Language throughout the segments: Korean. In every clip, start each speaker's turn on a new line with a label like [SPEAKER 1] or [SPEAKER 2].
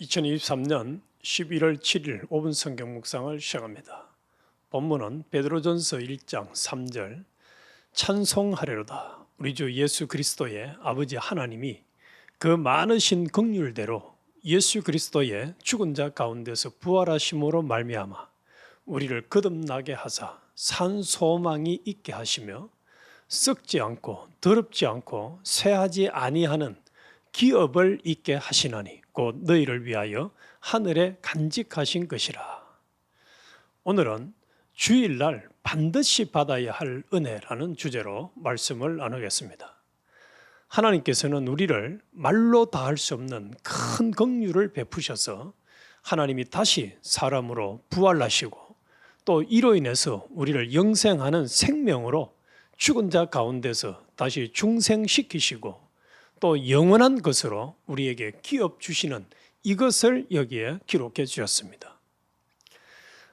[SPEAKER 1] 2023년 11월 7일 5분 성경 묵상을 시작합니다. 본문은 베드로전서 1장 3절 찬송하리로다. 우리 주 예수 그리스도의 아버지 하나님이 그 많으신 긍휼대로 예수 그리스도의 죽은 자 가운데서 부활하심으로 말미암아 우리를 거듭나게 하사 산 소망이 있게 하시며 썩지 않고 더럽지 않고 쇠하지 아니하는 기업을 있게 하시나니 곧 너희를 위하여 하늘에 간직하신 것이라. 오늘은 주일날 반드시 받아야 할 은혜라는 주제로 말씀을 나누겠습니다. 하나님께서는 우리를 말로 다할 수 없는 큰 긍휼을 베푸셔서 하나님이 다시 사람으로 부활하시고 또 이로 인해서 우리를 영생하는 생명으로 죽은 자 가운데서 다시 중생시키시고 또 영원한 것으로 우리에게 기업 주시는 이것을 여기에 기록해 주셨습니다.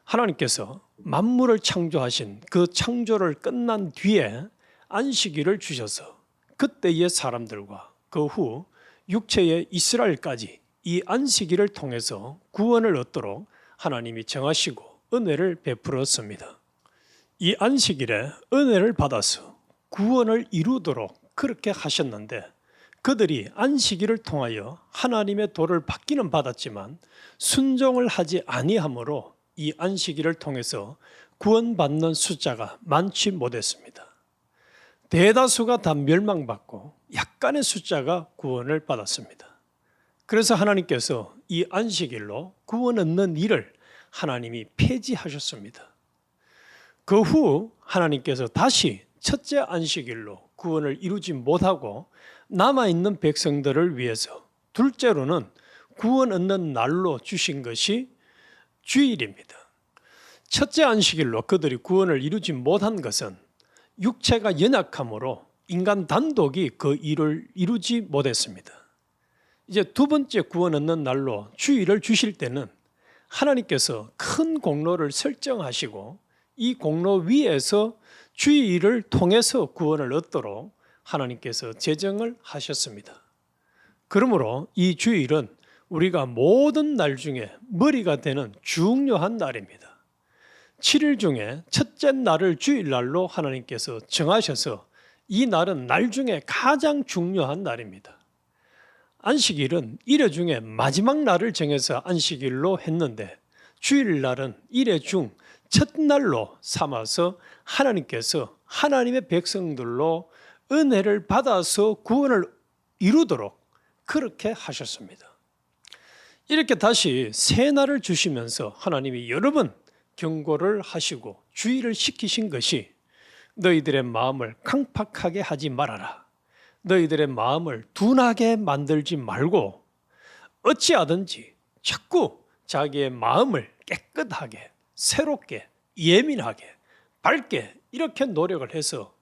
[SPEAKER 1] 하나님께서 만물을 창조하신 그 창조를 끝난 뒤에 안식일을 주셔서 그때의 사람들과 그 후 육체의 이스라엘까지 이 안식일을 통해서 구원을 얻도록 하나님이 정하시고 은혜를 베풀었습니다. 이 안식일에 은혜를 받아서 구원을 이루도록 그렇게 하셨는데 그들이 안식일을 통하여 하나님의 도를 받기는 받았지만 순종을 하지 아니하므로 이 안식일을 통해서 구원받는 숫자가 많지 못했습니다. 대다수가 다 멸망받고 약간의 숫자가 구원을 받았습니다. 그래서 하나님께서 이 안식일로 구원 얻는 일을 하나님이 폐지하셨습니다. 그 후 하나님께서 다시 첫째 안식일로 구원을 이루지 못하고 남아있는 백성들을 위해서 둘째로는 구원 얻는 날로 주신 것이 주일입니다. 첫째 안식일로 그들이 구원을 이루지 못한 것은 육체가 연약함으로 인간 단독이 그 일을 이루지 못했습니다. 이제 두 번째 구원 얻는 날로 주일을 주실 때는 하나님께서 큰 공로를 설정하시고 이 공로 위에서 주일을 통해서 구원을 얻도록 하나님께서 제정을 하셨습니다. 그러므로 이 주일은 우리가 모든 날 중에 머리가 되는 중요한 날입니다. 7일 중에 첫째 날을 주일날로 하나님께서 정하셔서 이 날은 날 중에 가장 중요한 날입니다. 안식일은 일회 중에 마지막 날을 정해서 안식일로 했는데 주일날은 일회 중 첫날로 삼아서 하나님께서 하나님의 백성들로 은혜를 받아서 구원을 이루도록 그렇게 하셨습니다. 이렇게 다시 새 날을 주시면서 하나님이 여러 번 경고를 하시고 주의를 시키신 것이 너희들의 마음을 강팍하게 하지 말아라. 너희들의 마음을 둔하게 만들지 말고 어찌하든지 자꾸 자기의 마음을 깨끗하게 새롭게 예민하게 밝게 이렇게 노력을 해서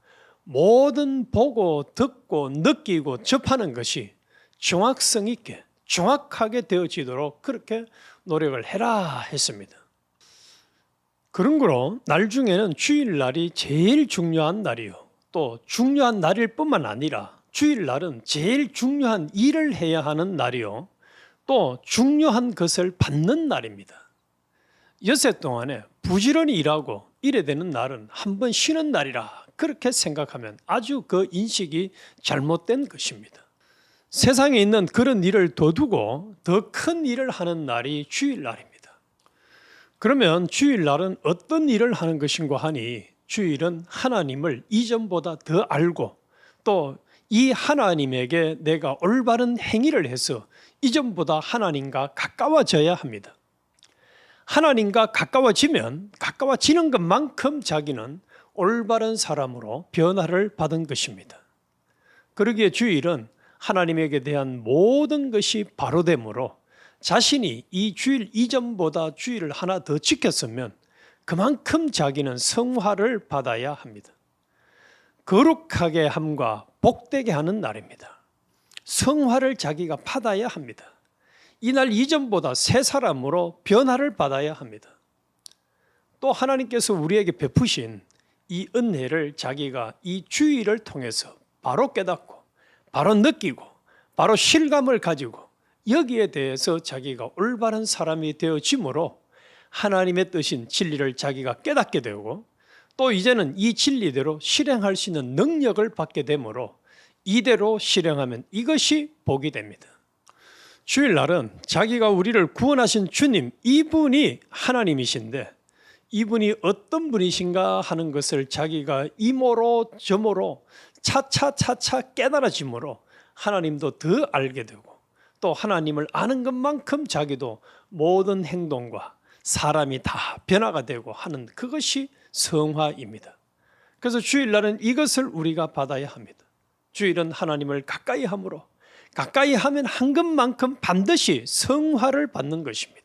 [SPEAKER 1] 모든 보고 듣고 느끼고 접하는 것이 정확성 있게 정확하게 되어지도록 그렇게 노력을 해라 했습니다. 그런 거로 날 중에는 주일날이 제일 중요한 날이요. 또 중요한 날일 뿐만 아니라 주일날은 제일 중요한 일을 해야 하는 날이요. 또 중요한 것을 받는 날입니다. 엿새 동안에 부지런히 일하고 이래 되는 날은 한 번 쉬는 날이라 그렇게 생각하면 아주 그 인식이 잘못된 것입니다. 세상에 있는 그런 일을 더 두고 더 큰 일을 하는 날이 주일날입니다. 그러면 주일날은 어떤 일을 하는 것인가 하니 주일은 하나님을 이전보다 더 알고 또 이 하나님에게 내가 올바른 행위를 해서 이전보다 하나님과 가까워져야 합니다. 하나님과 가까워지는 것만큼 자기는 올바른 사람으로 변화를 받은 것입니다. 그러기에 주일은 하나님에게 대한 모든 것이 바로됨으로 자신이 이 주일 이전보다 주일을 하나 더 지켰으면 그만큼 자기는 성화를 받아야 합니다. 거룩하게 함과 복되게 하는 날입니다. 성화를 자기가 받아야 합니다. 이날 이전보다 새 사람으로 변화를 받아야 합니다. 또 하나님께서 우리에게 베푸신 이 은혜를 자기가 이 주일을 통해서 바로 깨닫고 바로 느끼고 바로 실감을 가지고 여기에 대해서 자기가 올바른 사람이 되어짐으로 하나님의 뜻인 진리를 자기가 깨닫게 되고 또 이제는 이 진리대로 실행할 수 있는 능력을 받게 되므로 이대로 실행하면 이것이 복이 됩니다. 주일날은 자기가 우리를 구원하신 주님, 이분이 하나님이신데 이분이 어떤 분이신가 하는 것을 자기가 이모로 저모로 차차차차 깨달아짐으로 하나님도 더 알게 되고 또 하나님을 아는 것만큼 자기도 모든 행동과 사람이 다 변화가 되고 하는 그것이 성화입니다. 그래서 주일날은 이것을 우리가 받아야 합니다. 주일은 하나님을 가까이 함으로 가까이 하면 한 것만큼 반드시 성화를 받는 것입니다.